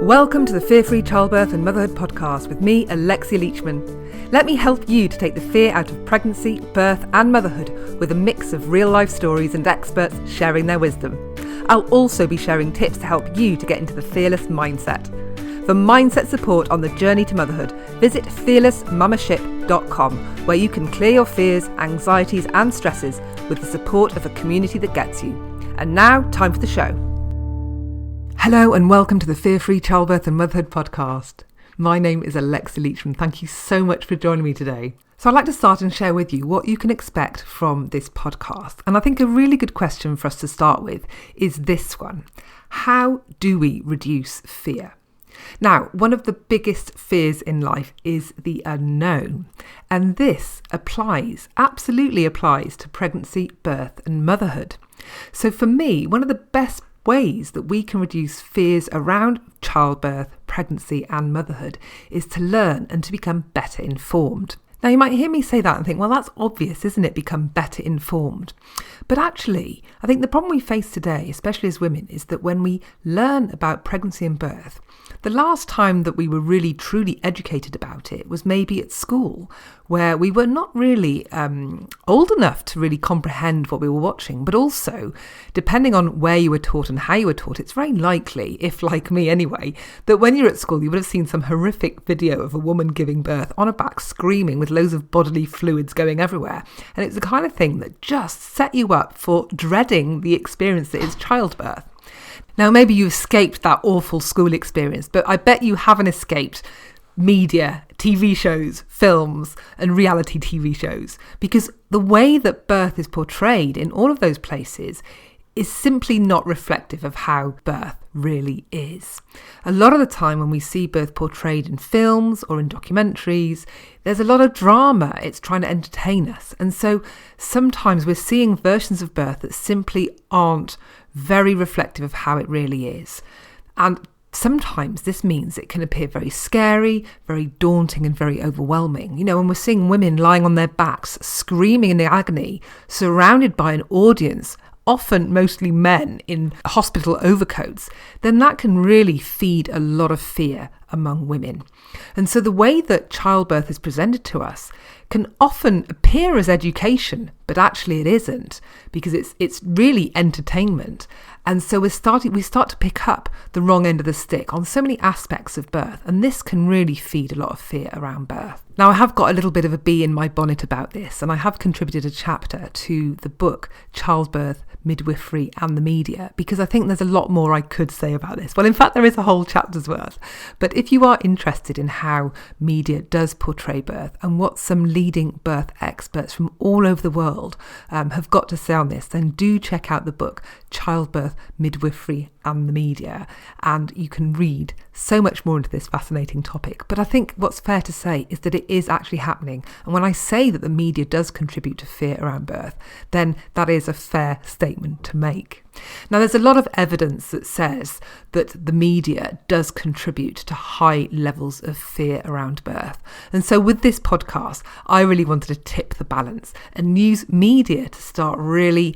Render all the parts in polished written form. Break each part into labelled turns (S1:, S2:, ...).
S1: Welcome to the Fear-Free Childbirth and Motherhood podcast with me, Alexia Leachman. Let me help you to take the fear out of pregnancy, birth and motherhood with a mix of real-life stories and experts sharing their wisdom. I'll also be sharing tips to help you to get into the fearless mindset. For mindset support on the journey to motherhood, visit fearlessmamaship.com, where you can clear your fears, anxieties and stresses with the support of a community that gets you. And now, time for the show. Hello and welcome to the Fear-Free Childbirth and Motherhood podcast. My name is Alexia Leachman. Thank you so much for joining me today. So I'd like to start and share with you what you can expect from this podcast. And I think a really good question for us to start with is this one. How do we reduce fear? Now, one of the biggest fears in life is the unknown. And this absolutely applies to pregnancy, birth and motherhood. So for me, one of the best ways that we can reduce fears around childbirth, pregnancy and motherhood is to learn and to become better informed. Now you might hear me say that and think, well, that's obvious, isn't it? Become better informed. But actually, I think the problem we face today, especially as women, is that when we learn about pregnancy and birth, the last time that we were really truly educated about it was maybe at school, where we were not really old enough to really comprehend what we were watching. But also, depending on where you were taught and how you were taught, it's very likely, if like me anyway, that when you're at school, you would have seen some horrific video of a woman giving birth on her back, screaming with loads of bodily fluids going everywhere. And it's the kind of thing that just set you up for dreading the experience that is childbirth. Now, maybe you escaped that awful school experience, but I bet you haven't escaped media, TV shows, films, and reality TV shows, because the way that birth is portrayed in all of those places is simply not reflective of how birth really is. A lot of the time when we see birth portrayed in films or in documentaries, there's a lot of drama. It's trying to entertain us. And so sometimes we're seeing versions of birth that simply aren't very reflective of how it really is. And sometimes this means it can appear very scary, very daunting and very overwhelming. You know, when we're seeing women lying on their backs, screaming in agony, surrounded by an audience, often mostly men in hospital overcoats, then that can really feed a lot of fear among women. And so the way that childbirth is presented to us can often appear as education, but actually it isn't, because it's really entertainment. And so we start to pick up the wrong end of the stick on so many aspects of birth, and this can really feed a lot of fear around birth. Now, I have got a little bit of a bee in my bonnet about this, and I have contributed a chapter to the book Childbirth, Midwifery and the Media, because I think there's a lot more I could say about this. Well, in fact, there is a whole chapter's worth. But if you are interested in how media does portray birth and what some leading birth experts from all over the world have got to say on this, then do check out the book Childbirth, Midwifery and the Media, and you can read so much more into this fascinating topic. But I think what's fair to say is that it is actually happening. And when I say that the media does contribute to fear around birth, then that is a fair statement to make. Now, there's a lot of evidence that says that the media does contribute to high levels of fear around birth. And so with this podcast, I really wanted to tip the balance and use media to start really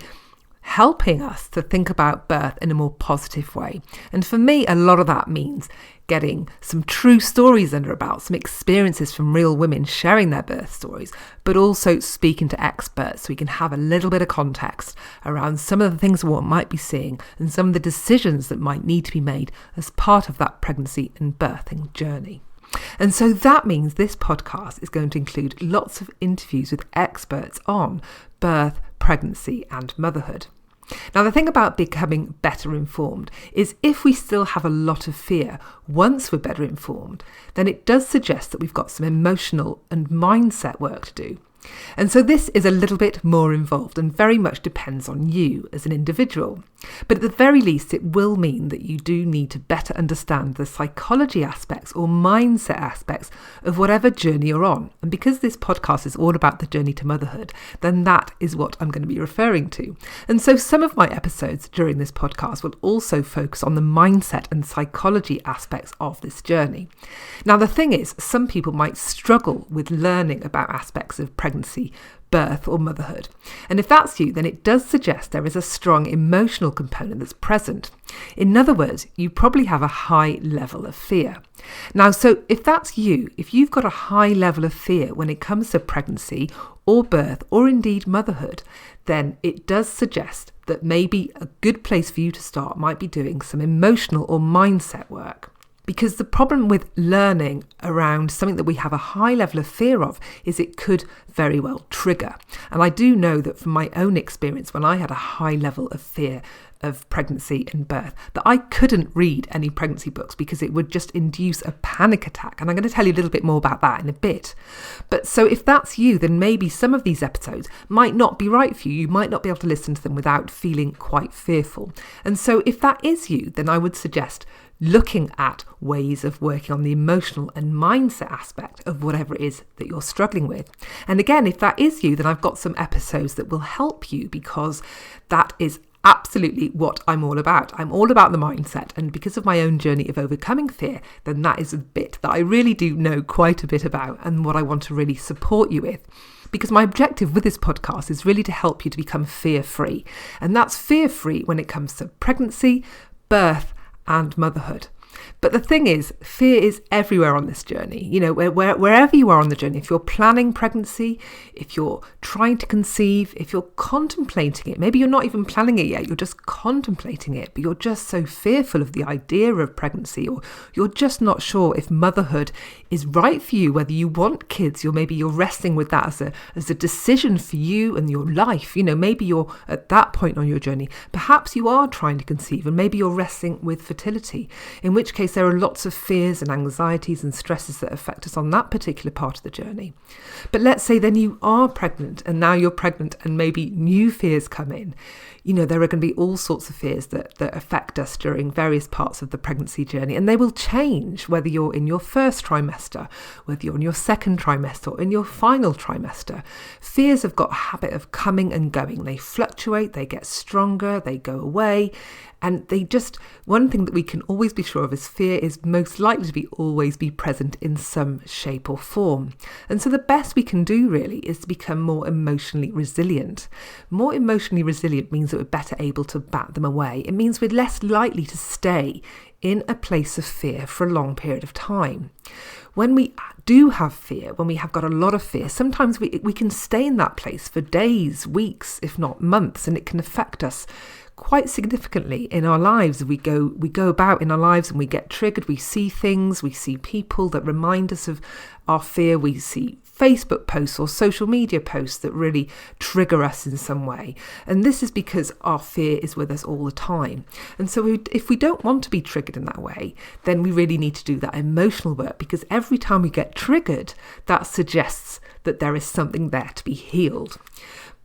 S1: helping us to think about birth in a more positive way. And for me, a lot of that means getting some true stories under our belt, some experiences from real women sharing their birth stories, but also speaking to experts so we can have a little bit of context around some of the things we might be seeing and some of the decisions that might need to be made as part of that pregnancy and birthing journey. And so that means this podcast is going to include lots of interviews with experts on birth, pregnancy and motherhood. Now, the thing about becoming better informed is if we still have a lot of fear once we're better informed, then it does suggest that we've got some emotional and mindset work to do. And so this is a little bit more involved and very much depends on you as an individual. But at the very least, it will mean that you do need to better understand the psychology aspects or mindset aspects of whatever journey you're on. And because this podcast is all about the journey to motherhood, then that is what I'm going to be referring to. And so some of my episodes during this podcast will also focus on the mindset and psychology aspects of this journey. Now, the thing is, some people might struggle with learning about aspects of pregnancy, birth or motherhood. And if that's you, then it does suggest there is a strong emotional component that's present. In other words, you probably have a high level of fear. Now, so if that's you, if you've got a high level of fear when it comes to pregnancy or birth or indeed motherhood, then it does suggest that maybe a good place for you to start might be doing some emotional or mindset work. Because the problem with learning around something that we have a high level of fear of is it could very well trigger. And I do know that from my own experience, when I had a high level of fear of pregnancy and birth, that I couldn't read any pregnancy books because it would just induce a panic attack. And I'm going to tell you a little bit more about that in a bit. But so if that's you, then maybe some of these episodes might not be right for you. You might not be able to listen to them without feeling quite fearful. And so if that is you, then I would suggest looking at ways of working on the emotional and mindset aspect of whatever it is that you're struggling with. And again, if that is you, then I've got some episodes that will help you, because that is absolutely what I'm all about. I'm all about the mindset, and because of my own journey of overcoming fear, then that is a bit that I really do know quite a bit about and what I want to really support you with. Because my objective with this podcast is really to help you to become fear-free. And that's fear-free when it comes to pregnancy, birth, and motherhood. But the thing is, fear is everywhere on this journey. You know, wherever you are on the journey, if you're planning pregnancy, if you're trying to conceive, if you're contemplating it, maybe you're not even planning it yet, you're just contemplating it, but you're just so fearful of the idea of pregnancy, or you're just not sure if motherhood is right for you, whether you want kids, or maybe you're wrestling with that as a decision for you and your life. You know, maybe you're at that point on your journey. Perhaps you are trying to conceive, and maybe you're wrestling with fertility, in which case there are lots of fears and anxieties and stresses that affect us on that particular part of the journey. But let's say then you are pregnant, and now you're pregnant and maybe new fears come in. You know, there are going to be all sorts of fears that affect us during various parts of the pregnancy journey, and they will change whether you're in your first trimester, whether you're in your second trimester, or in your final trimester. Fears have got a habit of coming and going. They fluctuate, they get stronger, they go away. And one thing that we can always be sure of is fear is most likely to always be present in some shape or form. And so the best we can do really is to become more emotionally resilient. More emotionally resilient means that we're better able to bat them away. It means we're less likely to stay in a place of fear for a long period of time. When we do have fear, when we have got a lot of fear, sometimes we can stay in that place for days, weeks, if not months, and it can affect us quite significantly in our lives. We go about in our lives and we get triggered. We see things, we see people that remind us of our fear. We see Facebook posts or social media posts that really trigger us in some way. And this is because our fear is with us all the time. And so if we don't want to be triggered in that way, then we really need to do that emotional work, because every time we get triggered, that suggests that there is something there to be healed.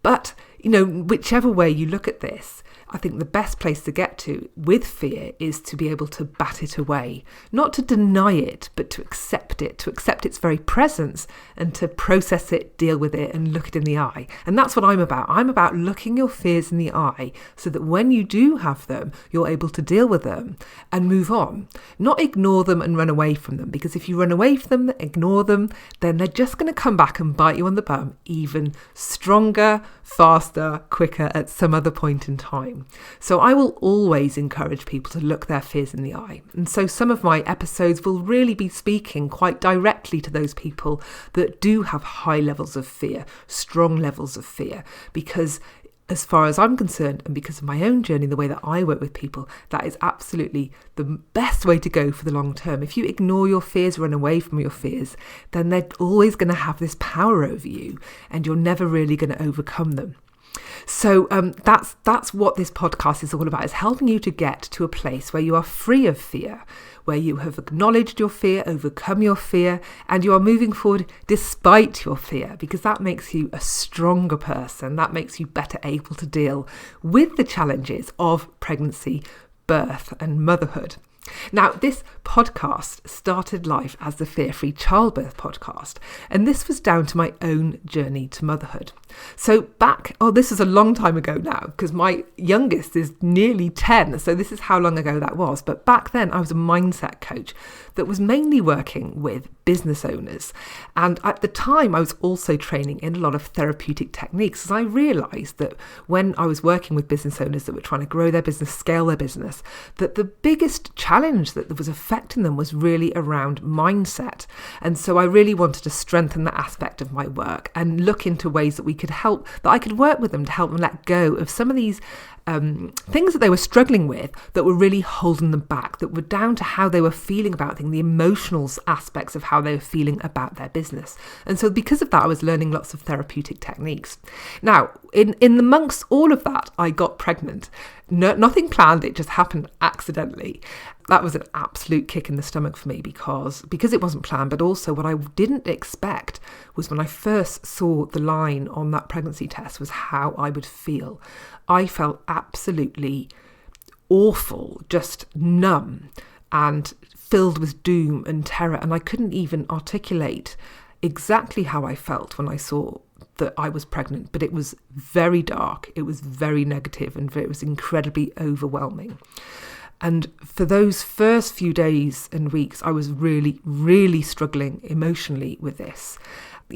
S1: But, you know, whichever way you look at this, I think the best place to get to with fear is to be able to bat it away, not to deny it, but to accept its very presence, and to process it, deal with it, and look it in the eye. And that's what I'm about. I'm about looking your fears in the eye so that when you do have them, you're able to deal with them and move on, not ignore them and run away from them. Because if you run away from them, ignore them, then they're just going to come back and bite you on the bum even stronger, faster, quicker at some other point in time. So I will always encourage people to look their fears in the eye. And so some of my episodes will really be speaking quite directly to those people that do have high levels of fear, strong levels of fear, because as far as I'm concerned, and because of my own journey, the way that I work with people, that is absolutely the best way to go for the long term. If you ignore your fears, run away from your fears, then they're always going to have this power over you, and you're never really going to overcome them. So that's what this podcast is all about, is helping you to get to a place where you are free of fear, where you have acknowledged your fear, overcome your fear, and you are moving forward despite your fear, because that makes you a stronger person. That makes you better able to deal with the challenges of pregnancy, birth, and motherhood. Now, this podcast started life as the Fear-Free Childbirth podcast, and this was down to my own journey to motherhood. So this is a long time ago now, because my youngest is nearly 10, so this is how long ago that was. But back then I was a mindset coach that was mainly working with business owners. And at the time I was also training in a lot of therapeutic techniques, as I realised that when I was working with business owners that were trying to grow their business, scale their business, that the biggest challenge that was affecting them was really around mindset. And so I really wanted to strengthen that aspect of my work and look into ways that I could work with them to help them let go of some of these things that they were struggling with that were really holding them back, that were down to how they were feeling about things, the emotional aspects of how they were feeling about their business. And so because of that, I was learning lots of therapeutic techniques. Now, in amongst all of that, I got pregnant. Nothing planned, it just happened accidentally. That was an absolute kick in the stomach for me because it wasn't planned, but also what I didn't expect was when I first saw the line on that pregnancy test was how I would feel. I felt absolutely awful, just numb and filled with doom and terror. And I couldn't even articulate exactly how I felt when I saw that I was pregnant, but it was very dark, it was very negative, and it was incredibly overwhelming. And for those first few days and weeks, I was really, really struggling emotionally with this.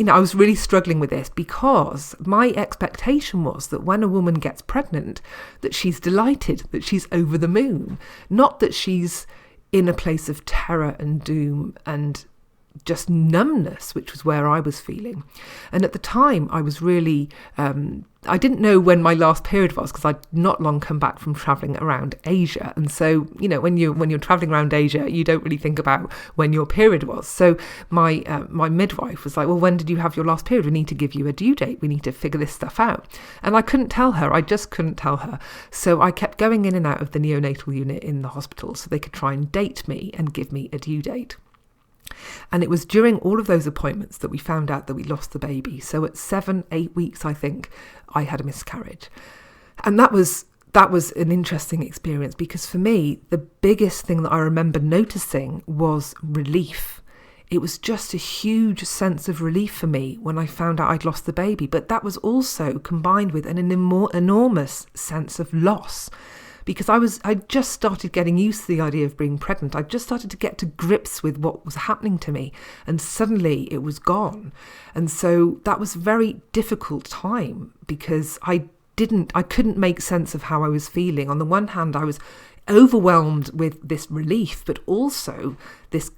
S1: I was really struggling with this because my expectation was that when a woman gets pregnant, that she's delighted, that she's over the moon, not that she's in a place of terror and doom and just numbness, which was where I was feeling. And at the time I was really, I didn't know when my last period was because I'd not long come back from travelling around Asia. And so, when you're travelling around Asia, you don't really think about when your period was. So my midwife was like, well, when did you have your last period? We need to give you a due date. We need to figure this stuff out. And I couldn't tell her. I just couldn't tell her. So I kept going in and out of the neonatal unit in the hospital so they could try and date me and give me a due date. And it was during all of those appointments that we found out that we lost the baby. So at 7-8 weeks, I think, I had a miscarriage. And that was an interesting experience because for me, the biggest thing that I remember noticing was relief. It was just a huge sense of relief for me when I found out I'd lost the baby. But that was also combined with an enormous sense of loss. Because I just started getting used to the idea of being pregnant. I just started to get to grips with what was happening to me, and suddenly it was gone. And so that was a very difficult time because I couldn't make sense of how I was feeling. On the one hand, I was overwhelmed with this relief, but also this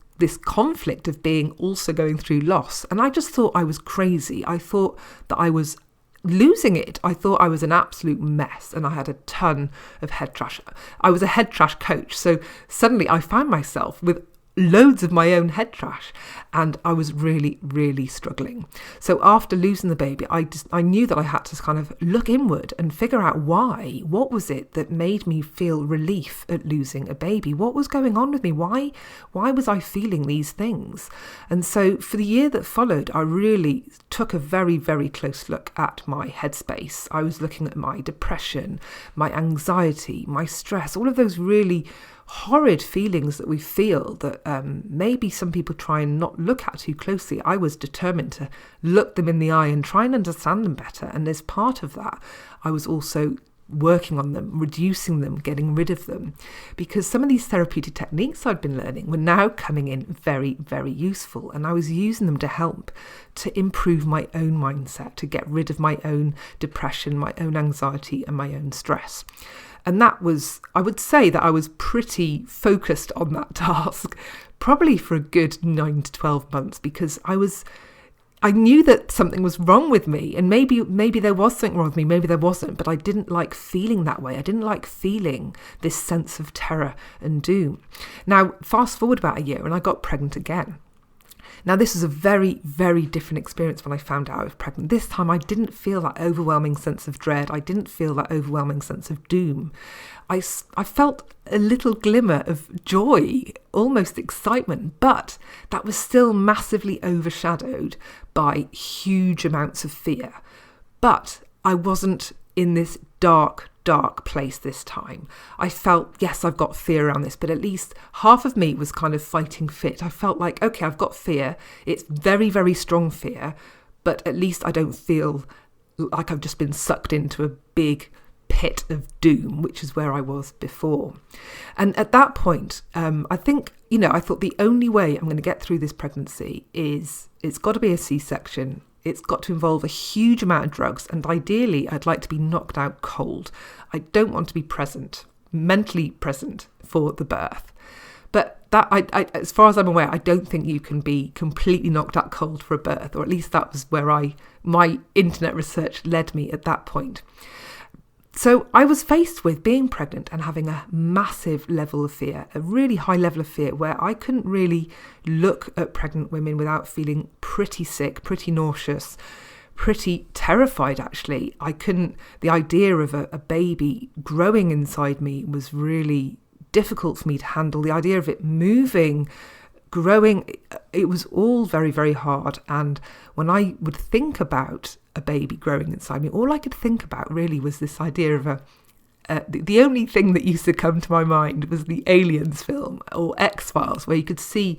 S1: conflict of being also going through loss. And I just thought I was crazy. I thought that I was losing it. I thought I was an absolute mess and I had a ton of head trash. I was a head trash coach. So suddenly I found myself with loads of my own head trash and I was really, really struggling. So after losing the baby, I knew that I had to kind of look inward and figure out why. What was it that made me feel relief at losing a baby? What was going on with me? Why was I feeling these things? And so for the year that followed, I really took a very, very close look at my headspace. I was looking at my depression, my anxiety, my stress, all of those really horrid feelings that we feel that maybe some people try and not look at too closely. I was determined to look them in the eye and try and understand them better. And as part of that, I was also working on them, reducing them, getting rid of them, because some of these therapeutic techniques I'd been learning were now coming in very, very useful. And I was using them to help to improve my own mindset, to get rid of my own depression, my own anxiety and my own stress. And that was, I would say that I was pretty focused on that task, probably for a good 9 to 12 months, because I knew that something was wrong with me, and maybe there was something wrong with me, maybe there wasn't, but I didn't like feeling that way. I didn't like feeling this sense of terror and doom. Now, fast forward about a year and I got pregnant again. Now, this is a very, very different experience when I found out I was pregnant. This time I didn't feel that overwhelming sense of dread. I didn't feel that overwhelming sense of doom. I felt a little glimmer of joy, almost excitement, but that was still massively overshadowed by huge amounts of fear. But I wasn't in this dark place this time. I felt, yes, I've got fear around this, but at least half of me was kind of fighting fit. I felt like, okay, I've got fear. It's very, very strong fear, but at least I don't feel like I've just been sucked into a big pit of doom, which is where I was before. And at that point, I think, I thought the only way I'm going to get through this pregnancy is it's got to be a C-section. It's got to involve a huge amount of drugs, and ideally I'd like to be knocked out cold. I don't want to be mentally present for the birth. But that, I as far as I'm aware, I don't think you can be completely knocked out cold for a birth, or at least that was where my internet research led me at that point. So I was faced with being pregnant and having a massive level of fear, a really high level of fear, where I couldn't really look at pregnant women without feeling pretty sick, pretty nauseous, pretty terrified, actually. The idea of a baby growing inside me was really difficult for me to handle. The idea of it moving, growing, it was all very, very hard. And when I would think about a baby growing inside me, all I could think about really was this idea of the only thing that used to come to my mind was the Aliens film or X-Files, where you could see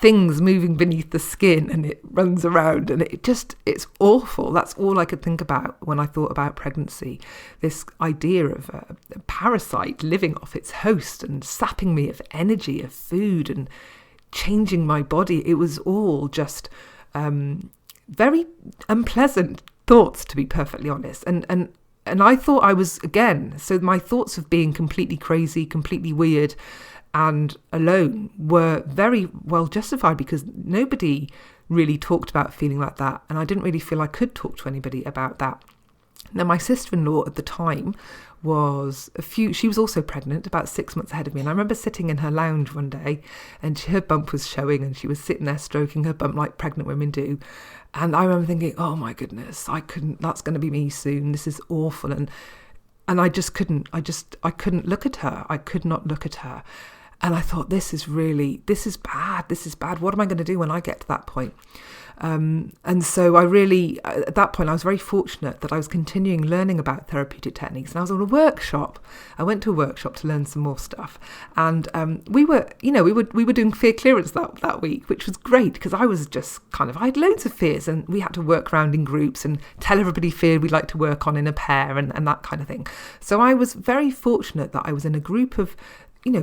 S1: things moving beneath the skin and it runs around, and it's awful. That's all I could think about when I thought about pregnancy. This idea of a parasite living off its host and sapping me of energy, of food, and changing my body. It was all just very unpleasant thoughts, to be perfectly honest. And I thought I was, again, so my thoughts of being completely crazy, completely weird and alone were very well justified, because nobody really talked about feeling like that. And I didn't really feel I could talk to anybody about that. Now, my sister-in-law at the time she was also pregnant, about 6 months ahead of me. And I remember sitting in her lounge one day, and her bump was showing, and she was sitting there stroking her bump like pregnant women do. And I remember thinking, oh my goodness, that's going to be me soon. This is awful. And I couldn't look at her. I could not look at her. And I thought, this is bad. What am I going to do when I get to that point? And so at that point, I was very fortunate that I was continuing learning about therapeutic techniques, and I was on a workshop. I went to a workshop to learn some more stuff, and we were doing fear clearance that week, which was great, because I was just I had loads of fears, and we had to work around in groups and tell everybody fear we'd like to work on in a pair and that kind of thing. So I was very fortunate that I was in a group of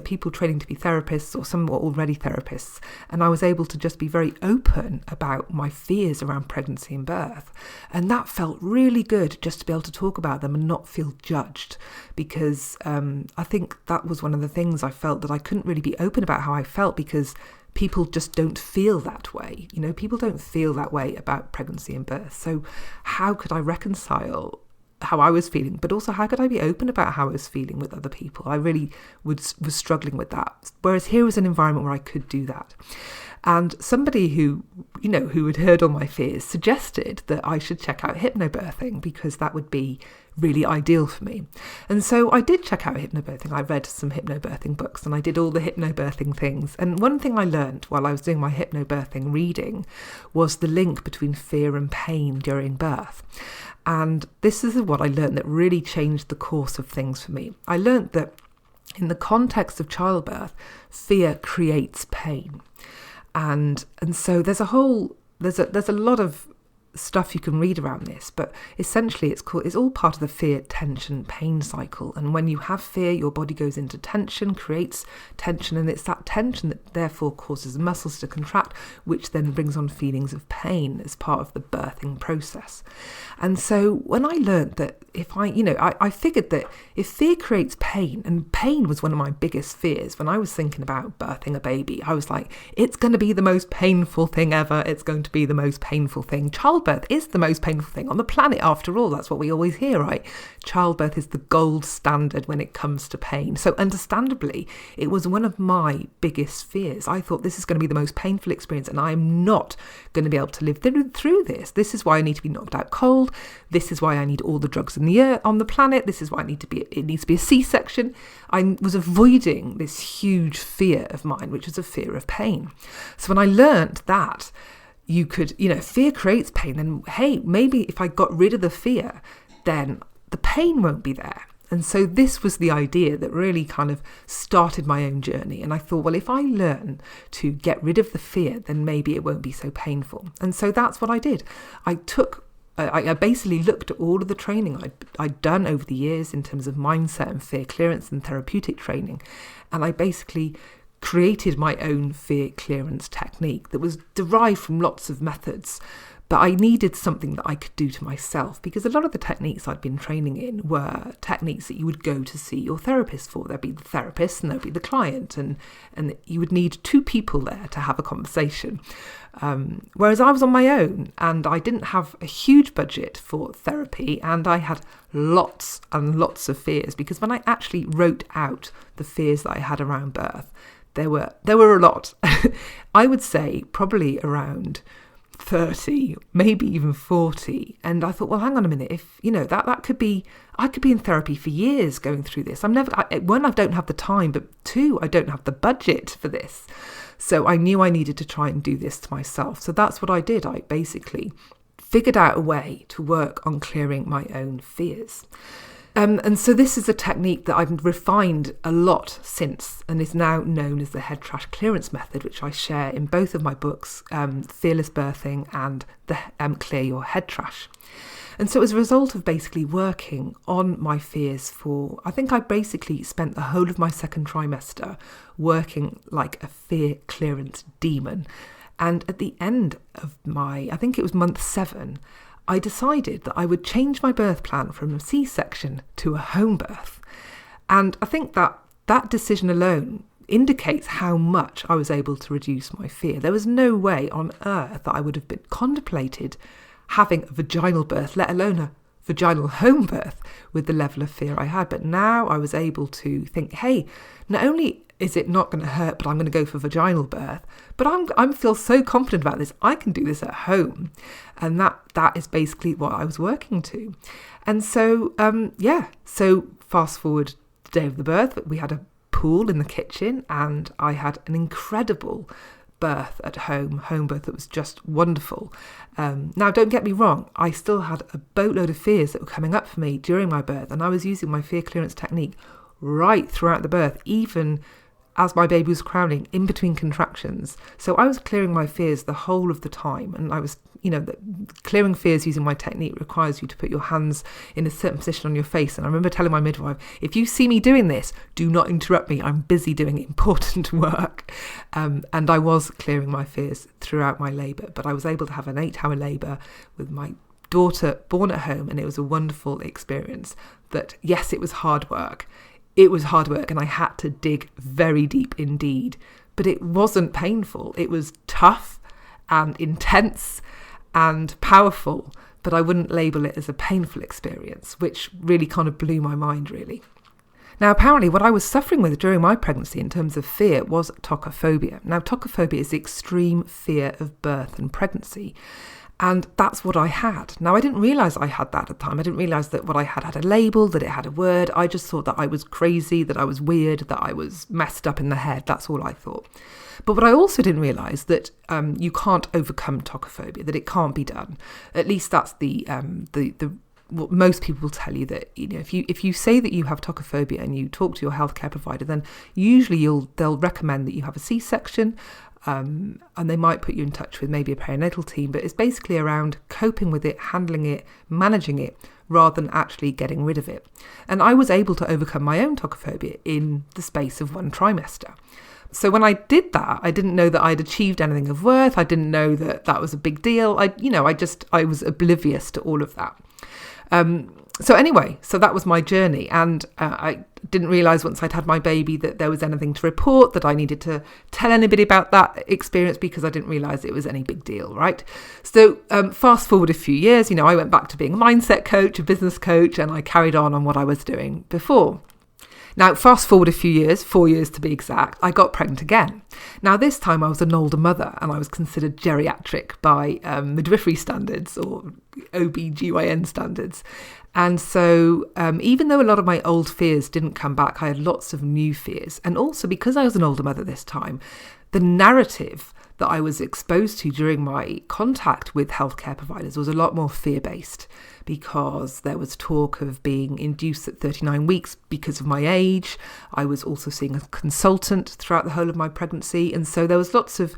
S1: people training to be therapists, or some were already therapists. And I was able to just be very open about my fears around pregnancy and birth. And that felt really good, just to be able to talk about them and not feel judged. Because I think that was one of the things I felt, that I couldn't really be open about how I felt, because people just don't feel that way. People don't feel that way about pregnancy and birth. So how could I reconcile how I was feeling, but also how could I be open about how I was feeling with other people? I really was struggling with that. Whereas here was an environment where I could do that. And somebody who had heard all my fears suggested that I should check out hypnobirthing, because that would be really ideal for me. And so I did check out hypnobirthing. I read some hypnobirthing books, and I did all the hypnobirthing things. And one thing I learned while I was doing my hypnobirthing reading was the link between fear and pain during birth. And this is what I learned that really changed the course of things for me. I learned that in the context of childbirth, fear creates pain. And so there's a lot of stuff you can read around this, but essentially it's all part of the fear, tension, pain cycle. And when you have fear, your body goes into tension, creates tension, and it's that tension that therefore causes muscles to contract, which then brings on feelings of pain as part of the birthing process. And so when I learned that I figured that if fear creates pain, and pain was one of my biggest fears when I was thinking about birthing a baby, I was like, it's going to be the most painful thing ever. It's going to be the most painful thing. Childbirth is the most painful thing on the planet, after all. That's what we always hear, right? Childbirth is the gold standard when it comes to pain. So understandably, it was one of my biggest fears. I thought, this is going to be the most painful experience, and I'm not going to be able to live through this. This is why I need to be knocked out cold. This is why I need all the drugs in the air on the planet. This is why it needs to be a C-section. I was avoiding this huge fear of mine, which was a fear of pain. So when I learned that you could, fear creates pain, then hey, maybe if I got rid of the fear, then the pain won't be there. And so this was the idea that really kind of started my own journey. And I thought, well, if I learn to get rid of the fear, then maybe it won't be so painful. And so that's what I did. I basically looked at all of the training I'd done over the years in terms of mindset and fear clearance and therapeutic training. And I basically created my own fear clearance technique that was derived from lots of methods. But I needed something that I could do to myself, because a lot of the techniques I'd been training in were techniques that you would go to see your therapist for. There'd be the therapist and there'd be the client, and you would need two people there to have a conversation. Whereas I was on my own, and I didn't have a huge budget for therapy, and I had lots and lots of fears, because when I actually wrote out the fears that I had around birth, there were a lot. I would say probably around 30, maybe even 40. And I thought, well, hang on a minute, if that could be, I could be in therapy for years going through this. One, I don't have the time, but two, I don't have the budget for this. So I knew I needed to try and do this to myself. So that's what I did. I basically figured out a way to work on clearing my own fears. And so this is a technique that I've refined a lot since, and is now known as the head trash clearance method, which I share in both of my books, Fearless Birthing and the Clear Your Head Trash. And so as a result of basically working on my fears I think I basically spent the whole of my second trimester working like a fear clearance demon. And at the end of I think it was month 7, I decided that I would change my birth plan from a C-section to a home birth. And I think that decision alone indicates how much I was able to reduce my fear. There was no way on earth that I would have been contemplated having a vaginal birth, let alone a vaginal home birth, with the level of fear I had. But now I was able to think, hey, not only is it not going to hurt, but I'm going to go for vaginal birth, but I feel so confident about this, I can do this at home. And that is basically what I was working to. And so, so fast forward the day of the birth, we had a pool in the kitchen, and I had an incredible birth at home birth that was just wonderful. Now, don't get me wrong, I still had a boatload of fears that were coming up for me during my birth, and I was using my fear clearance technique right throughout the birth, even as my baby was crowning in between contractions. So I was clearing my fears the whole of the time. And I was, clearing fears using my technique requires you to put your hands in a certain position on your face. And I remember telling my midwife, if you see me doing this, do not interrupt me. I'm busy doing important work. And I was clearing my fears throughout my labour. But I was able to have an 8-hour labour with my daughter born at home. And it was a wonderful experience. But yes, it was hard work. It was hard work, and I had to dig very deep indeed, but it wasn't painful. It was tough and intense and powerful, but I wouldn't label it as a painful experience, which really kind of blew my mind, really. Now, apparently what I was suffering with during my pregnancy in terms of fear was tokophobia. Now, tokophobia is the extreme fear of birth and pregnancy. And that's what I had. Now, I didn't realise I had that at the time. I didn't realise that what I had a label, that it had a word. I just thought that I was crazy, that I was weird, that I was messed up in the head. That's all I thought. But what I also didn't realise that you can't overcome tokophobia, that it can't be done. At least that's the what most people will tell you, that if you say that you have tokophobia and you talk to your healthcare provider, then usually they'll recommend that you have a C-section. And they might put you in touch with maybe a perinatal team, but it's basically around coping with it, handling it, managing it, rather than actually getting rid of it. And I was able to overcome my own tokophobia in the space of 1 trimester. So when I did that, I didn't know that I'd achieved anything of worth. I didn't know that was a big deal. I was oblivious to all of that. So that was my journey, and I didn't realise once I'd had my baby that there was anything to report, that I needed to tell anybody about that experience, because I didn't realise it was any big deal, right? So fast forward a few years, I went back to being a mindset coach, a business coach, and I carried on what I was doing before. Now, fast forward a few years, 4 years to be exact, I got pregnant again. Now, this time I was an older mother, and I was considered geriatric by midwifery standards, or OBGYN standards. And so even though a lot of my old fears didn't come back, I had lots of new fears. And also because I was an older mother this time, the narrative that I was exposed to during my contact with healthcare providers was a lot more fear-based, because there was talk of being induced at 39 weeks because of my age. I was also seeing a consultant throughout the whole of my pregnancy, and so there was lots of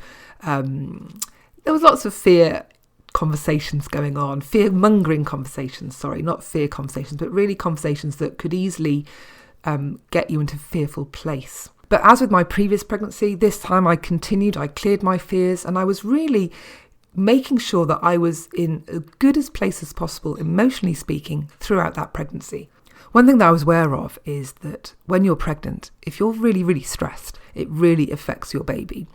S1: fear conversations going on, fear-mongering conversations, sorry, not fear conversations, but really conversations that could easily get you into a fearful place. But as with my previous pregnancy, this time I cleared my fears, and I was really making sure that I was in as good a place as possible, emotionally speaking, throughout that pregnancy. One thing that I was aware of is that when you're pregnant, if you're really, really stressed, it really affects your baby.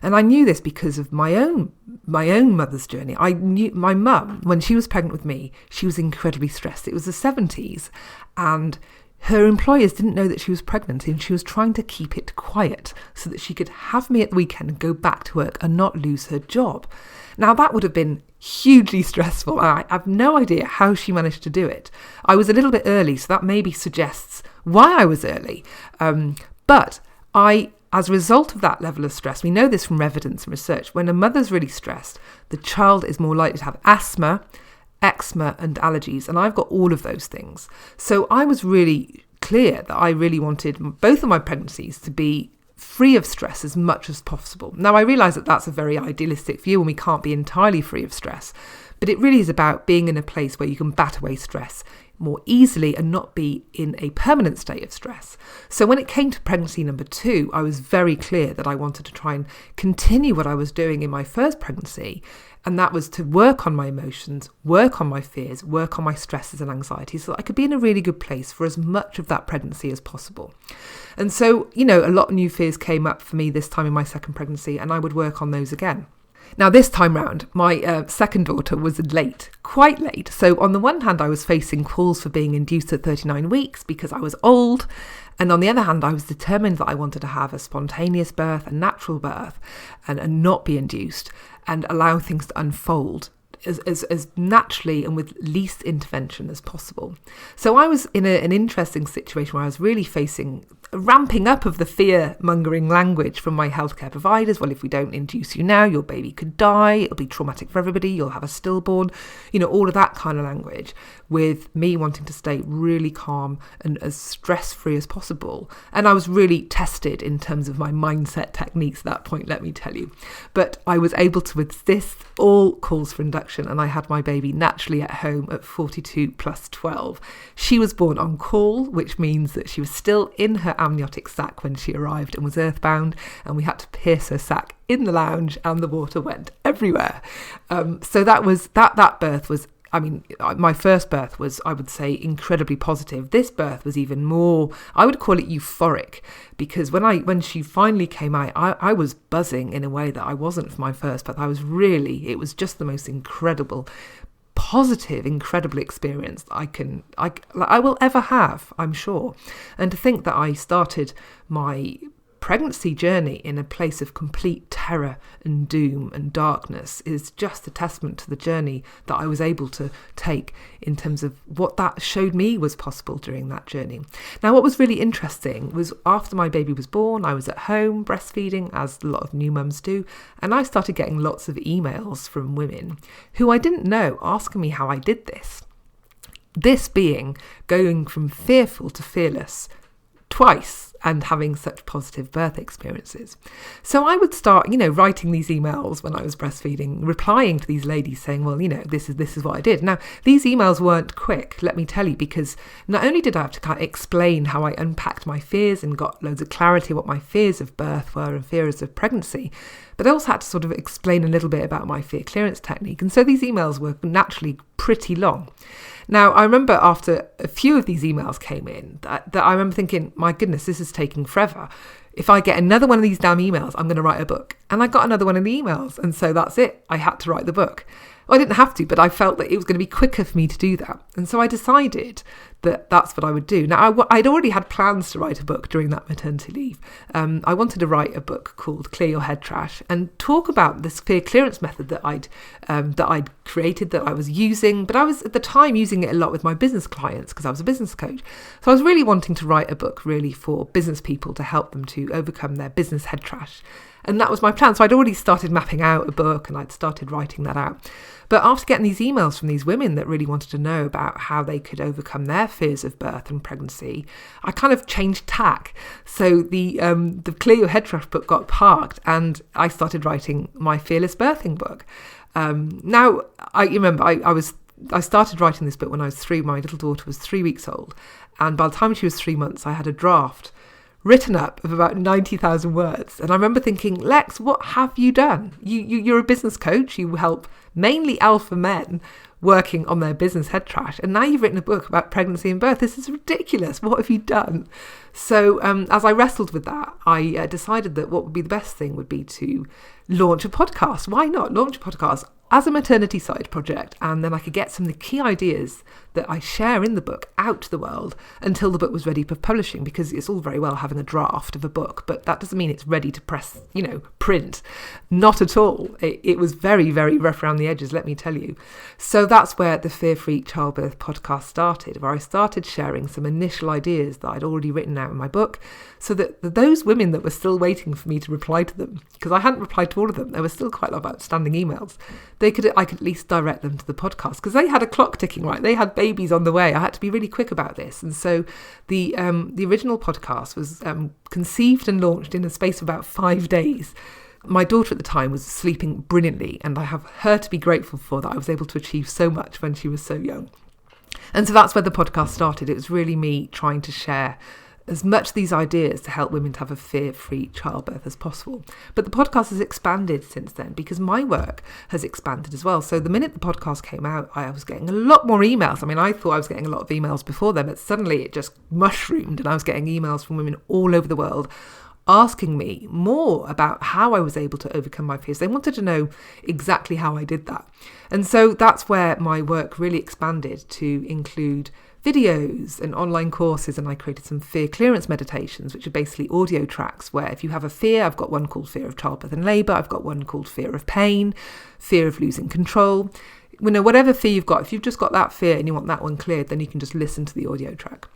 S1: And I knew this because of my own mother's journey. I knew my mum, when she was pregnant with me, she was incredibly stressed. It was the 70s, and her employers didn't know that she was pregnant, and she was trying to keep it quiet so that she could have me at the weekend and go back to work and not lose her job. Now, that would have been hugely stressful. I have no idea how she managed to do it. I was a little bit early, so that maybe suggests why I was early. But as a result of that level of stress, we know this from evidence and research, when a mother's really stressed, the child is more likely to have asthma, eczema and allergies, and I've got all of those things. So I was really clear that I really wanted both of my pregnancies to be free of stress as much as possible. Now, I realise that that's a very idealistic view and we can't be entirely free of stress, but it really is about being in a place where you can bat away stress more easily and not be in a permanent state of stress. So when it came to pregnancy number 2, I was very clear that I wanted to try and continue what I was doing in my first pregnancy, and that was to work on my emotions, work on my fears, work on my stresses and anxieties, so that I could be in a really good place for as much of that pregnancy as possible. And so, a lot of new fears came up for me this time in my second pregnancy, and I would work on those again. Now, this time round, my second daughter was late, quite late. So on the one hand, I was facing calls for being induced at 39 weeks because I was old. And on the other hand, I was determined that I wanted to have a spontaneous birth, a natural birth, and not be induced and allow things to unfold as naturally and with least intervention as possible. So I was in an interesting situation where I was really facing a ramping up of the fear-mongering language from my healthcare providers. Well, if we don't induce you now, your baby could die. It'll be traumatic for everybody. You'll have a stillborn. All of that kind of language, with me wanting to stay really calm and as stress-free as possible. And I was really tested in terms of my mindset techniques at that point, let me tell you. But I was able to resist all calls for induction, and I had my baby naturally at home at 42 plus 12. She was born on call, which means that she was still in her amniotic sac when she arrived and was earthbound, and we had to pierce her sac in the lounge, and the water went everywhere. So that birth was, my first birth was, I would say, incredibly positive. This birth was even more, I would call it euphoric, because when she finally came out, I was buzzing in a way that I wasn't for my first birth. It was just the most incredible, positive, incredible experience that I will ever have, I'm sure. And to think that I started my pregnancy journey in a place of complete terror and doom and darkness is just a testament to the journey that I was able to take in terms of what that showed me was possible during that journey. Now, what was really interesting was after my baby was born, I was at home breastfeeding, as a lot of new mums do, and I started getting lots of emails from women who I didn't know asking me how I did this. This being going from fearful to fearless twice, and having such positive birth experiences. So I would start, writing these emails when I was breastfeeding, replying to these ladies saying, well, this is what I did. Now, these emails weren't quick, let me tell you, because not only did I have to kind of explain how I unpacked my fears and got loads of clarity what my fears of birth were and fears of pregnancy, but I also had to sort of explain a little bit about my fear clearance technique. And so these emails were naturally pretty long. Now, I remember after a few of these emails came in that I remember thinking, my goodness, this is taking forever. If I get another one of these damn emails, I'm going to write a book. And I got another one of the emails. And so that's it. I had to write the book. Well, I didn't have to, but I felt that it was going to be quicker for me to do that. And so I decided that that's what I would do. Now, I'd already had plans to write a book during that maternity leave. I wanted to write a book called Clear Your Head Trash and talk about this fear clearance method that I'd created, that I was using. But I was at the time using it a lot with my business clients because I was a business coach. So I was really wanting to write a book really for business people to help them to overcome their business head trash. And that was my plan. So I'd already started mapping out a book and I'd started writing that out. But after getting these emails from these women that really wanted to know about how they could overcome their fears of birth and pregnancy, I kind of changed tack. So the Clear Your Head Trash book got parked and I started writing my Fearless Birthing book. Now, I started writing this book when I was 3. My little daughter was 3 weeks old. And by the time she was 3 months, I had a draft written up of about 90,000 words. And I remember thinking, Lex, what have you done? You're a business coach. You help mainly alpha men working on their business head trash. And now you've written a book about pregnancy and birth. This is ridiculous. What have you done? So as I wrestled with that, I decided that what would be the best thing would be to launch a podcast. Why not launch a podcast as a maternity side project? And then I could get some of the key ideas that I share in the book out to the world until the book was ready for publishing, because it's all very well having a draft of a book, but that doesn't mean it's ready to press, print. Not at all. It was very, very rough around the edges, let me tell you. So that's where the Fear-Free Childbirth podcast started, where I started sharing some initial ideas that I'd already written out in my book, so that those women that were still waiting for me to reply to them, because I hadn't replied to all of them, there was still quite a lot of outstanding emails, I could at least direct them to the podcast, because they had a clock ticking, right? They had babies on the way. I had to be really quick about this. And so the original podcast was conceived and launched in a space of about 5 days. My daughter at the time was sleeping brilliantly, and I have her to be grateful for that I was able to achieve so much when she was so young. And so that's where the podcast started. It was really me trying to share as much of these ideas to help women to have a fear-free childbirth as possible. But the podcast has expanded since then, because my work has expanded as well. So the minute the podcast came out, I was getting a lot more emails. I mean, I thought I was getting a lot of emails before then, but suddenly it just mushroomed, and I was getting emails from women all over the world asking me more about how I was able to overcome my fears. They wanted to know exactly how I did that. And so that's where my work really expanded to include videos and online courses, and I created some fear clearance meditations, which are basically audio tracks where if you have a fear, I've got one called Fear of Childbirth and Labour, I've got one called Fear of Pain, Fear of Losing Control. Whatever fear you've got, if you've just got that fear and you want that one cleared, then you can just listen to the audio track.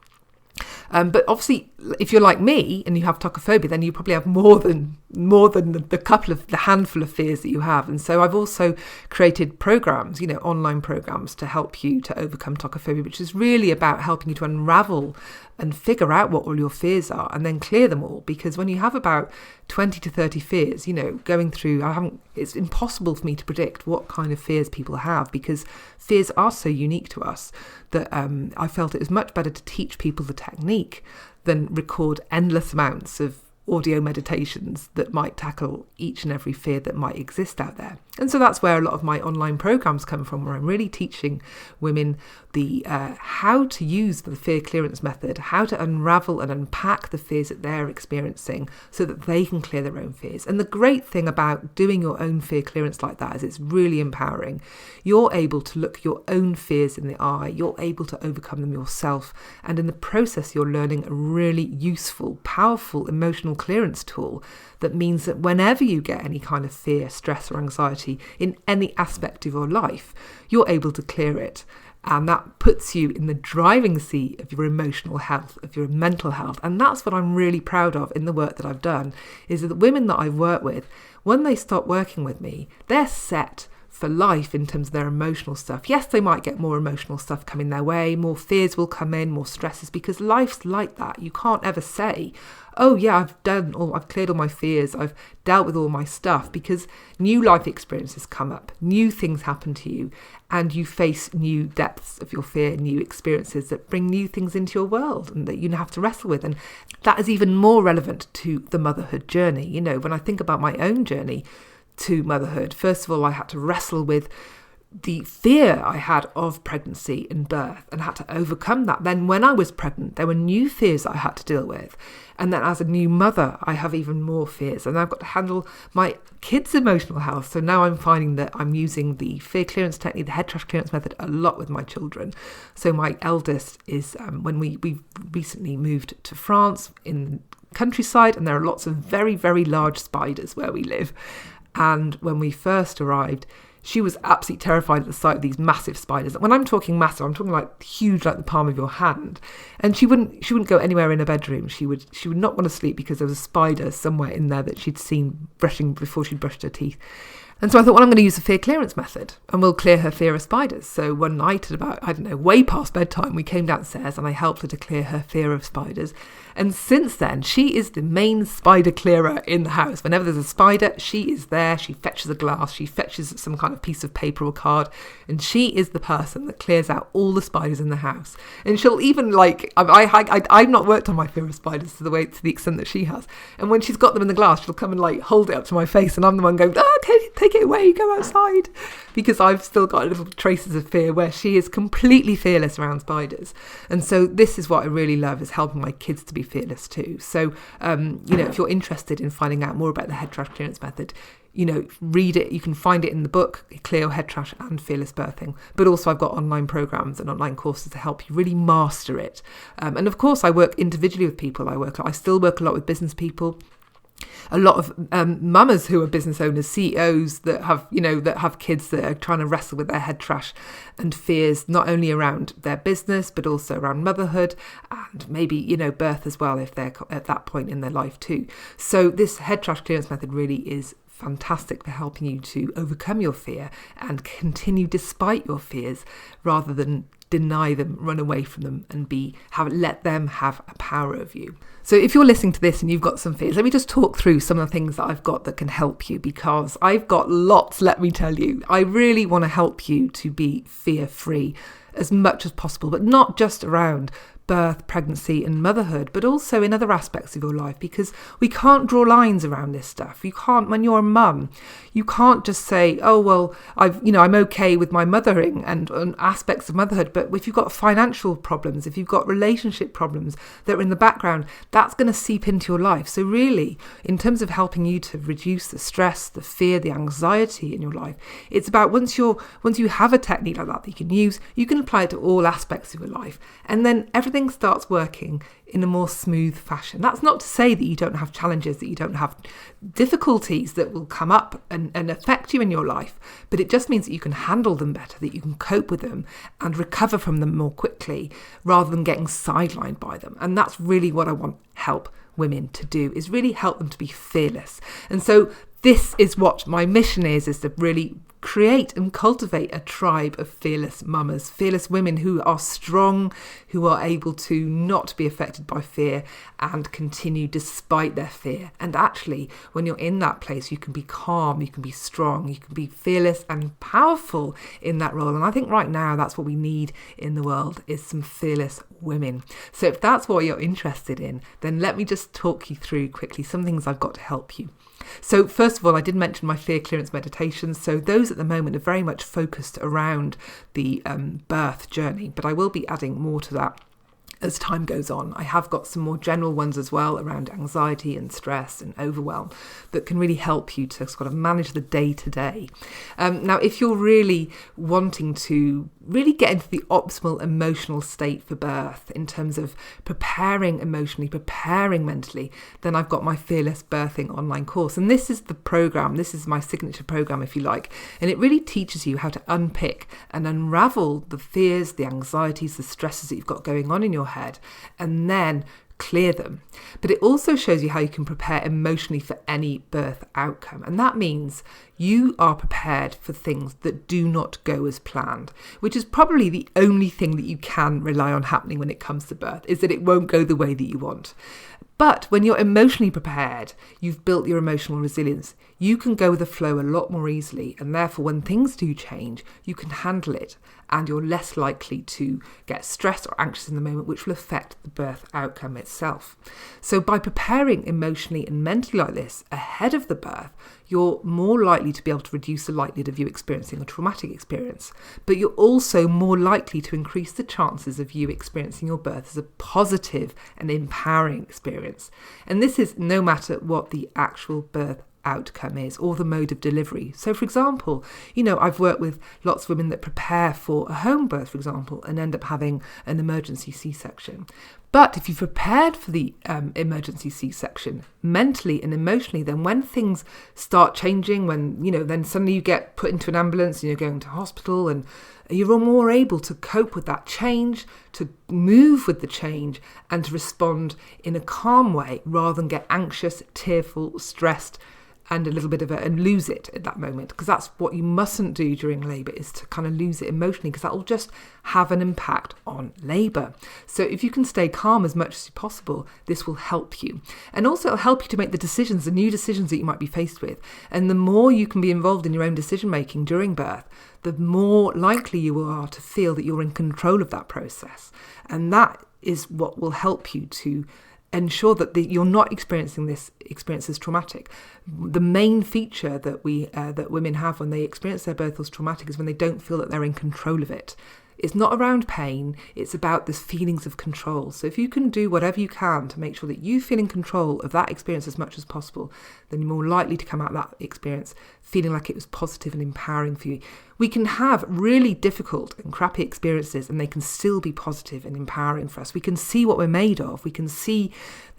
S1: But obviously, if you're like me and you have tokophobia, then you probably have more than the handful of fears that you have. And so I've also created programs, online programs to help you to overcome tokophobia, which is really about helping you to unravel and figure out what all your fears are and then clear them all. Because when you have about 20 to 30 fears, going through, it's impossible for me to predict what kind of fears people have, because fears are so unique to us that I felt it was much better to teach people the technique than record endless amounts of audio meditations that might tackle each and every fear that might exist out there. And so that's where a lot of my online programs come from, where I'm really teaching women the how to use the fear clearance method, how to unravel and unpack the fears that they're experiencing so that they can clear their own fears. And the great thing about doing your own fear clearance like that is it's really empowering. You're able to look your own fears in the eye, you're able to overcome them yourself, and in the process you're learning a really useful, powerful emotional clearance tool that means that whenever you get any kind of fear, stress or anxiety in any aspect of your life, you're able to clear it. And that puts you in the driving seat of your emotional health, of your mental health. And that's what I'm really proud of in the work that I've done, is that the women that I've worked with, when they stop working with me, they're set for life in terms of their emotional stuff. Yes, they might get more emotional stuff coming their way, more fears will come in, more stresses, because life's like that. You can't ever say, oh yeah, I've cleared all my fears, I've dealt with all my stuff, because new life experiences come up, new things happen to you, and you face new depths of your fear, new experiences that bring new things into your world and that you have to wrestle with. And that is even more relevant to the motherhood journey. When I think about my own journey to motherhood, first of all, I had to wrestle with the fear I had of pregnancy and birth and had to overcome that. Then when I was pregnant, there were new fears I had to deal with. And then as a new mother, I have even more fears. And I've got to handle my kids' emotional health. So now I'm finding that I'm using the fear clearance technique, the head trash clearance method, a lot with my children. So my eldest is, when we recently moved to France in countryside, and there are lots of very, very large spiders where we live. And when we first arrived, she was absolutely terrified at the sight of these massive spiders. When I'm talking massive, I'm talking like huge, like the palm of your hand. And she wouldn't go anywhere in her bedroom. She would not want to sleep because there was a spider somewhere in there that she'd seen brushing before she'd brushed her teeth. And so I thought, well, I'm going to use the fear clearance method and we'll clear her fear of spiders. So one night at about, way past bedtime, we came downstairs and I helped her to clear her fear of spiders. And since then, she is the main spider clearer in the house. Whenever there's a spider, she is there. She fetches a glass, she fetches some kind of piece of paper or card, and she is the person that clears out all the spiders in the house. And she'll even I've not worked on my fear of spiders to the extent that she has. And when she's got them in the glass, she'll come and hold it up to my face, and I'm the one going, "Oh, okay, take it away, go outside," because I've still got little traces of fear, where she is completely fearless around spiders. And so this is what I really love, is helping my kids to be fearless too. So if you're interested in finding out more about the head trash clearance method, read it. You can find it in the book, Clear Your Head Trash and Fearless Birthing. But also I've got online programs and online courses to help you really master it. And of course I work individually with people. I still work a lot with business people. A lot of mamas who are business owners, CEOs that have kids that are trying to wrestle with their head trash and fears, not only around their business but also around motherhood and maybe birth as well, if they're at that point in their life too. So this head trash clearance method really is fantastic for helping you to overcome your fear and continue despite your fears, rather than deny them, run away from them, and let them have a power over you. So if you're listening to this and you've got some fears, let me just talk through some of the things that I've got that can help you, because I've got lots, let me tell you. I really want to help you to be fear-free as much as possible, but not just around birth, pregnancy and motherhood, but also in other aspects of your life, because we can't draw lines around this stuff. You can't, when you're a mum, you can't just say, oh, well, I'm okay with my mothering and aspects of motherhood. But if you've got financial problems, if you've got relationship problems that are in the background, that's going to seep into your life. So really, in terms of helping you to reduce the stress, the fear, the anxiety in your life, it's about once you have a technique like that you can use, you can apply it to all aspects of your life. And then everything starts working in a more smooth fashion. That's not to say that you don't have challenges, that you don't have difficulties that will come up and affect you in your life, but it just means that you can handle them better, that you can cope with them and recover from them more quickly, rather than getting sidelined by them. And that's really what I want help women to do, is really help them to be fearless. And so this is what my mission is to really create and cultivate a tribe of fearless mamas, fearless women who are strong, who are able to not be affected by fear and continue despite their fear. And actually, when you're in that place, you can be calm, you can be strong, you can be fearless and powerful in that role. And I think right now that's what we need in the world, is some fearless women. So if that's what you're interested in, then let me just talk you through quickly some things I've got to help you. So first of all, I did mention my fear clearance meditations. So those at the moment are very much focused around the birth journey, but I will be adding more to that as time goes on. I have got some more general ones as well around anxiety and stress and overwhelm that can really help you to sort of manage the day-to-day. Now, if you're really wanting to really get into the optimal emotional state for birth in terms of preparing emotionally, preparing mentally, then I've got my Fearless Birthing online course. And this is the program, this is my signature program, if you like. And it really teaches you how to unpick and unravel the fears, the anxieties, the stresses that you've got going on in your head, and then clear them. But it also shows you how you can prepare emotionally for any birth outcome. And that means you are prepared for things that do not go as planned, which is probably the only thing that you can rely on happening when it comes to birth, is that it won't go the way that you want. But when you're emotionally prepared, you've built your emotional resilience. You can go with the flow a lot more easily, and therefore when things do change, you can handle it, and you're less likely to get stressed or anxious in the moment, which will affect the birth outcome itself. So by preparing emotionally and mentally like this ahead of the birth, you're more likely to be able to reduce the likelihood of you experiencing a traumatic experience, but you're also more likely to increase the chances of you experiencing your birth as a positive and empowering experience. And this is no matter what the actual birth outcome is or the mode of delivery. So for example, I've worked with lots of women that prepare for a home birth, for example, and end up having an emergency C-section. But if you've prepared for the emergency C-section mentally and emotionally, then when things start changing, when, then suddenly you get put into an ambulance and you're going to hospital, and you're more able to cope with that change, to move with the change, and to respond in a calm way rather than get anxious, tearful, stressed, and a little bit and lose it at that moment, because that's what you mustn't do during labour, is to kind of lose it emotionally, because that will just have an impact on labour. So if you can stay calm as much as possible, this will help you. And also it'll help you to make the new decisions that you might be faced with. And the more you can be involved in your own decision making during birth, the more likely you are to feel that you're in control of that process. And that is what will help you to ensure that you're not experiencing this experience as traumatic. The main feature that that women have when they experience their birth as traumatic is when they don't feel that they're in control of it. It's not around pain, it's about this feelings of control. So if you can do whatever you can to make sure that you feel in control of that experience as much as possible, then you're more likely to come out of that experience feeling like it was positive and empowering for you. We can have really difficult and crappy experiences and they can still be positive and empowering for us. We can see what we're made of. We can see,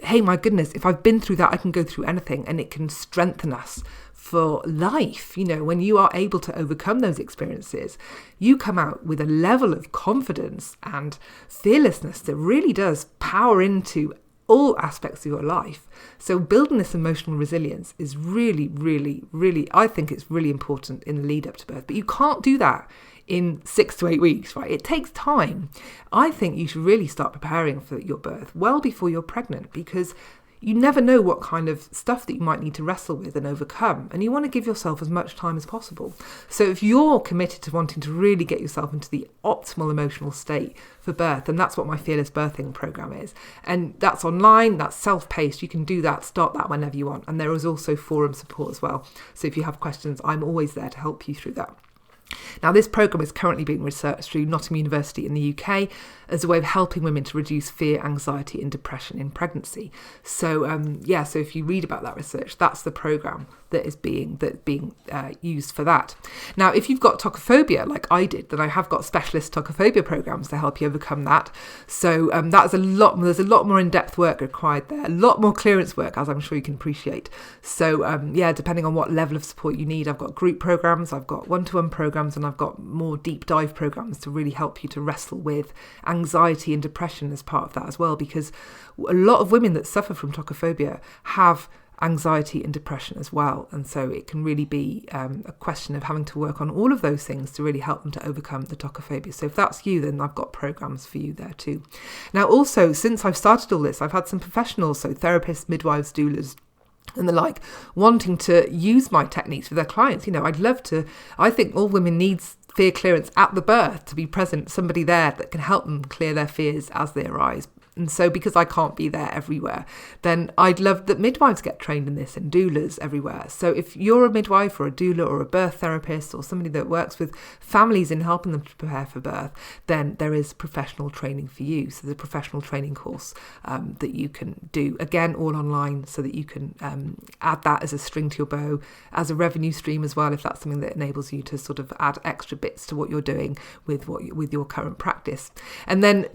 S1: hey, my goodness, if I've been through that, I can go through anything, and it can strengthen us for life. When you are able to overcome those experiences, you come out with a level of confidence and fearlessness that really does power into all aspects of your life. So building this emotional resilience is really, really, really, I think it's really important in the lead up to birth. But you can't do that in 6 to 8 weeks, right? It takes time. I think you should really start preparing for your birth well before you're pregnant, because you never know what kind of stuff that you might need to wrestle with and overcome. And you want to give yourself as much time as possible. So if you're committed to wanting to really get yourself into the optimal emotional state for birth, and that's what my Fearless Birthing program is. And that's online, that's self-paced. You can do that, start that whenever you want. And there is also forum support as well. So if you have questions, I'm always there to help you through that. Now, this programme is currently being researched through Nottingham University in the UK as a way of helping women to reduce fear, anxiety and depression in pregnancy. So, so if you read about that research, that's the programme that is being used for that. Now, if you've got tokophobia like I did, then I have got specialist tokophobia programmes to help you overcome that. So there's a lot more in-depth work required there, a lot more clearance work, as I'm sure you can appreciate. So depending on what level of support you need, I've got group programmes, I've got one-to-one programmes, and I've got more deep dive programmes to really help you to wrestle with anxiety and depression as part of that as well, because a lot of women that suffer from tokophobia have anxiety and depression as well. And so it can really be a question of having to work on all of those things to really help them to overcome the tokophobia. So if that's you, then I've got programs for you there too. Now, also, since I've started all this, I've had some professionals, so therapists, midwives, doulas, and the like, wanting to use my techniques for their clients. I think all women needs fear clearance at the birth, to be present, somebody there that can help them clear their fears as they arise. And so because I can't be there everywhere, then I'd love that midwives get trained in this and doulas everywhere. So if you're a midwife or a doula or a birth therapist or somebody that works with families in helping them to prepare for birth, then there is professional training for you. So there's a professional training course that you can do, again, all online, so that you can add that as a string to your bow, as a revenue stream as well, if that's something that enables you to sort of add extra bits to what you're doing with your current practice. And then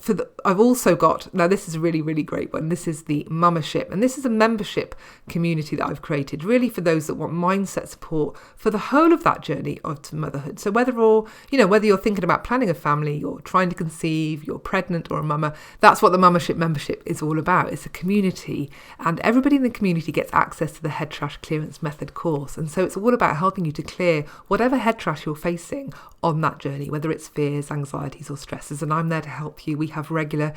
S1: I've also got, now this is a really, really great one. This is the Mummership, and this is a membership community that I've created really for those that want mindset support for the whole of that journey to motherhood. So whether you're thinking about planning a family, you're trying to conceive, you're pregnant or a mama, that's what the Mummership membership is all about. It's a community, and everybody in the community gets access to the head trash clearance method course. And so it's all about helping you to clear whatever head trash you're facing on that journey, whether it's fears, anxieties or stresses. And I'm there to help you. We have regular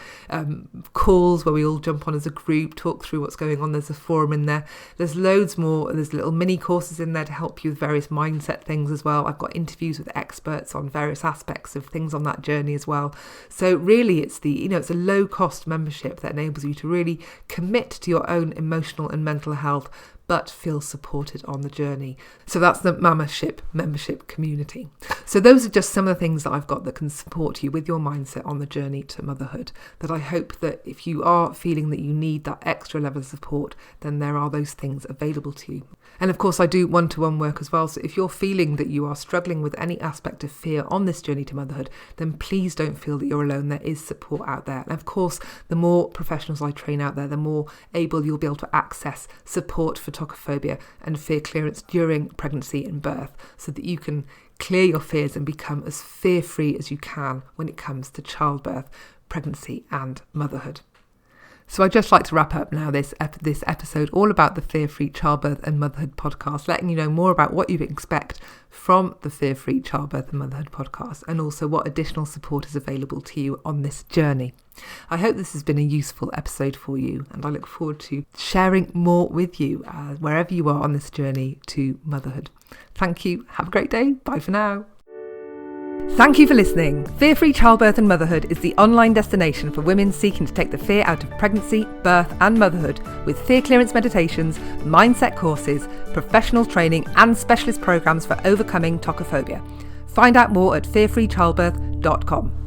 S1: calls where we all jump on as a group, talk through what's going on. There's a forum in there. There's loads more. There's little mini courses in there to help you with various mindset things as well. I've got interviews with experts on various aspects of things on that journey as well. So really it's it's a low cost membership that enables you to really commit to your own emotional and mental health, but feel supported on the journey. So that's the Mummership membership community. So those are just some of the things that I've got that can support you with your mindset on the journey to motherhood, that I hope that if you are feeling that you need that extra level of support, then there are those things available to you. And of course, I do one-to-one work as well. So if you're feeling that you are struggling with any aspect of fear on this journey to motherhood, then please don't feel that you're alone. There is support out there. And of course, the more professionals I train out there, the more able you'll be able to access support for tocophobia and fear clearance during pregnancy and birth, so that you can clear your fears and become as fear-free as you can when it comes to childbirth, pregnancy and motherhood. So I'd just like to wrap up now this episode all about the Fear-Free Childbirth and Motherhood podcast, letting you know more about what you expect from the Fear-Free Childbirth and Motherhood podcast, and also what additional support is available to you on this journey. I hope this has been a useful episode for you, and I look forward to sharing more with you wherever you are on this journey to motherhood. Thank you. Have a great day. Bye for now. Thank you for listening. Fear-Free Childbirth and Motherhood is the online destination for women seeking to take the fear out of pregnancy, birth and motherhood, with fear clearance meditations, mindset courses, professional training and specialist programs for overcoming tocophobia. Find out more at fearfreechildbirth.com.